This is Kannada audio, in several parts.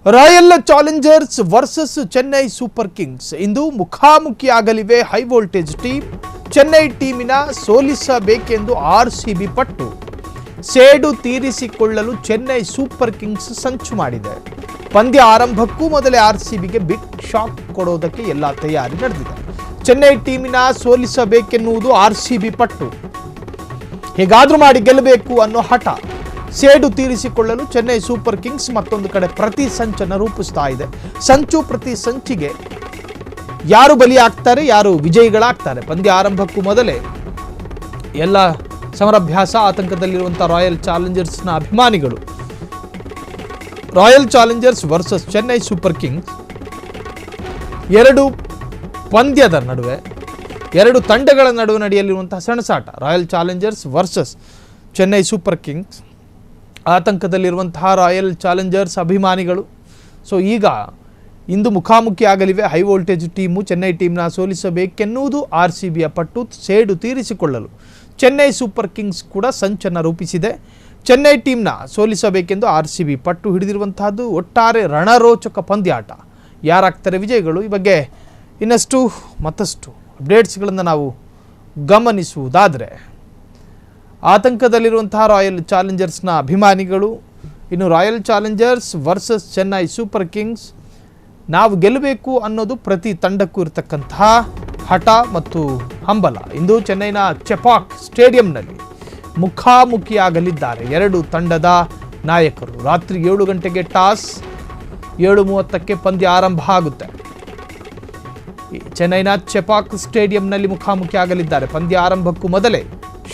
Royal challengers versus Chennai super kings ಇಂದು ಮುಖಾಮುಖಿಯಾಗಲಿವೆ. ಹೈ ವೋಲ್ಟೇಜ್ ಟೀಮ್ ಚೆನ್ನೈ ಟೀಮಿನ ಸೋಲಿಸಬೇಕೆಂದು ಆರ್ಸಿಬಿ ಪಟ್ಟು. ಸೇಡು ತೀರಿಸಿಕೊಳ್ಳಲು ಚೆನ್ನೈ ಸೂಪರ್ ಕಿಂಗ್ಸ್ ಸಂಚು ಮಾಡಿದೆ. ಪಂದ್ಯ ಆರಂಭಕ್ಕೂ ಮೊದಲೇ ಆರ್ಸಿಬಿಗೆ ಬಿಗ್ ಶಾಕ್ ಕೊಡೋದಕ್ಕೆ ಎಲ್ಲ ತಯಾರಿ ನಡೆದಿದೆ. ಚೆನ್ನೈ ಟೀಮಿನ ಸೋಲಿಸಬೇಕೆನ್ನುವುದು ಆರ್ಸಿಬಿ ಪಟ್ಟು. ಹೇಗಾದ್ರೂ ಮಾಡಿ ಗೆಲ್ಲಬೇಕು ಅನ್ನೋ ಹಠ. ಸೇಡು ತೀರಿಸಿಕೊಳ್ಳಲು ಚೆನ್ನೈ ಸೂಪರ್ ಕಿಂಗ್ಸ್ ಮತ್ತೊಂದು ಕಡೆ ಪ್ರತಿ ಸಂಚನ್ನು ರೂಪಿಸ್ತಾ ಇದೆ. ಸಂಚು ಪ್ರತಿ ಸಂಚಿಗೆ ಯಾರು ಬಲಿಯಾಗ್ತಾರೆ, ಯಾರು ವಿಜಯಿಗಳಾಗ್ತಾರೆ. ಪಂದ್ಯ ಆರಂಭಕ್ಕೂ ಮೊದಲೇ ಎಲ್ಲ ಸಮರಾಭ್ಯಾಸ ಆತಂಕದಲ್ಲಿರುವಂಥ ರಾಯಲ್ ಚಾಲೆಂಜರ್ಸ್ನ ಅಭಿಮಾನಿಗಳು. Royal challengers versus Chennai super kings ಎರಡು ಪಂದ್ಯದ ನಡುವೆ, ಎರಡು ತಂಡಗಳ ನಡುವೆ ನಡೆಯಲಿರುವಂತಹ ಸೆಣಸಾಟ. Royal challengers versus Chennai super kings. ಆತಂಕದಲ್ಲಿರುವಂತಹ ರಾಯಲ್ ಚಾಲೆಂಜರ್ಸ್ ಅಭಿಮಾನಿಗಳು ಈಗ ಇಂದು ಮುಖಾಮುಖಿ ಆಗಲಿವೆ. ಹೈ ವೋಲ್ಟೇಜ್ ಟೀಮು ಚೆನ್ನೈ ಟೀಮ್ನ ಸೋಲಿಸಬೇಕೆನ್ನುವುದು ಆರ್ಸಿಬಿಯ ಪಟ್ಟು. ಸೇಡು ತೀರಿಸಿಕೊಳ್ಳಲು ಚೆನ್ನೈ ಸೂಪರ್ ಕಿಂಗ್ಸ್ ಕೂಡ ಸಂಚನ್ನು ರೂಪಿಸಿದೆ. ಚೆನ್ನೈ ಟೀಮ್ನ ಸೋಲಿಸಬೇಕೆಂದು ಆರ್ಸಿಬಿ ಪಟ್ಟು ಹಿಡಿದಿರುವಂತಹದ್ದು. ಒಟ್ಟಾರೆ ರಣರೋಚಕ ಪಂದ್ಯಾಟ. ಯಾರಾಗ್ತಾರೆ ವಿಜಯಗಳು? ಈ ಬಗ್ಗೆ ಇನ್ನಷ್ಟು ಮತ್ತಷ್ಟು ಅಪ್ಡೇಟ್ಸ್ಗಳನ್ನು ನಾವು ಗಮನಿಸುವುದಾದರೆ, ಆತಂಕದಲ್ಲಿರುವಂತಹ ರಾಯಲ್ ಚಾಲೆಂಜರ್ಸ್ನ ಅಭಿಮಾನಿಗಳು. ಇನ್ನು royal challengers versus Chennai super Kings, ನಾವು ಗೆಲ್ಲಬೇಕು ಅನ್ನೋದು ಪ್ರತಿ ತಂಡಕ್ಕೂ ಇರತಕ್ಕಂತಹ ಹಠ ಮತ್ತು ಹಂಬಲ. ಇಂದು ಚೆನ್ನೈನ ಚೆಪಾಕ್ ಸ್ಟೇಡಿಯಂನಲ್ಲಿ ಮುಖಾಮುಖಿಯಾಗಲಿದ್ದಾರೆ ಎರಡು ತಂಡದ ನಾಯಕರು. ರಾತ್ರಿ 7 ಗಂಟೆಗೆ ಟಾಸ್, 7:30ಕ್ಕೆ ಪಂದ್ಯ ಆರಂಭ ಆಗುತ್ತೆ. ಚೆನ್ನೈನ ಚೆಪಾಕ್ ಸ್ಟೇಡಿಯಂನಲ್ಲಿ ಮುಖಾಮುಖಿಯಾಗಲಿದ್ದಾರೆ. ಪಂದ್ಯ ಆರಂಭಕ್ಕೂ ಮೊದಲೇ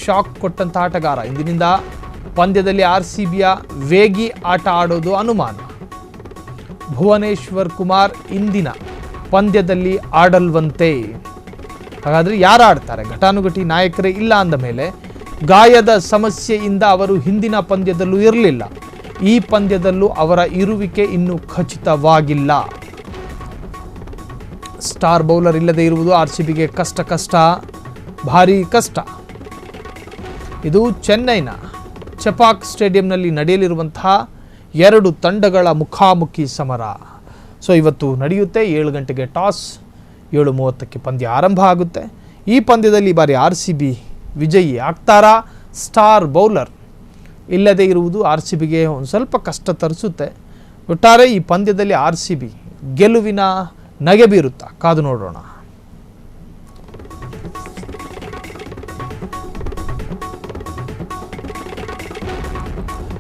ಶಾಕ್ ಕೊಟ್ಟಂಥ ಆಟಗಾರ. ಇಂದಿನಿಂದ ಪಂದ್ಯದಲ್ಲಿ ಆರ್ಸಿಬಿಯ ವೇಗಿ ಆಟ ಆಡೋದು ಅನುಮಾನ. ಭುವನೇಶ್ವರ್ ಕುಮಾರ್ ಇಂದಿನ ಪಂದ್ಯದಲ್ಲಿ ಆಡಲ್ವಂತೆ. ಹಾಗಾದರೆ ಯಾರು ಆಡ್ತಾರೆ? ಘಟಾನುಘಟಿ ನಾಯಕರೇ ಇಲ್ಲ ಅಂದ ಮೇಲೆ ಗಾಯದ ಸಮಸ್ಯೆಯಿಂದ ಅವರು ಹಿಂದಿನ ಪಂದ್ಯದಲ್ಲೂ ಇರಲಿಲ್ಲ. ಈ ಪಂದ್ಯದಲ್ಲೂ ಅವರ ಇರುವಿಕೆ ಇನ್ನೂ ಖಚಿತವಾಗಿಲ್ಲ. ಸ್ಟಾರ್ ಬೌಲರ್ ಇಲ್ಲದೆ ಇರುವುದು ಆರ್ಸಿಬಿಗೆ ಕಷ್ಟ, ಭಾರೀ ಕಷ್ಟ. ಇದು ಚೆನ್ನೈನ ಚೆಪಾಕ್ ಸ್ಟೇಡಿಯಂನಲ್ಲಿ ನಡೆಯಲಿರುವಂತಹ ಎರಡು ತಂಡಗಳ ಮುಖಾಮುಖಿ ಸಮರ. ಇವತ್ತು ನಡೆಯುತ್ತೆ. 7 ಗಂಟೆಗೆ ಟಾಸ್, 7:30ಕ್ಕೆ ಪಂದ್ಯ ಆರಂಭ ಆಗುತ್ತೆ. ಈ ಪಂದ್ಯದಲ್ಲಿ ಈ ಬಾರಿ ಆರ್ಸಿಬಿ ವಿಜಯಿ ಆಗ್ತಾರಾ? ಸ್ಟಾರ್ ಬೌಲರ್ ಇಲ್ಲದೆ ಇರುವುದು ಆರ್ಸಿಬಿಗೆ ಒಂದು ಸ್ವಲ್ಪ ಕಷ್ಟ ತರಿಸುತ್ತೆ. ಒಟ್ಟಾರೆ ಈ ಪಂದ್ಯದಲ್ಲಿ ಆರ್ಸಿಬಿ ಗೆಲುವಿನ ನಗೆ ಬೀರುತ್ತಾ? ಕಾದು ನೋಡೋಣ.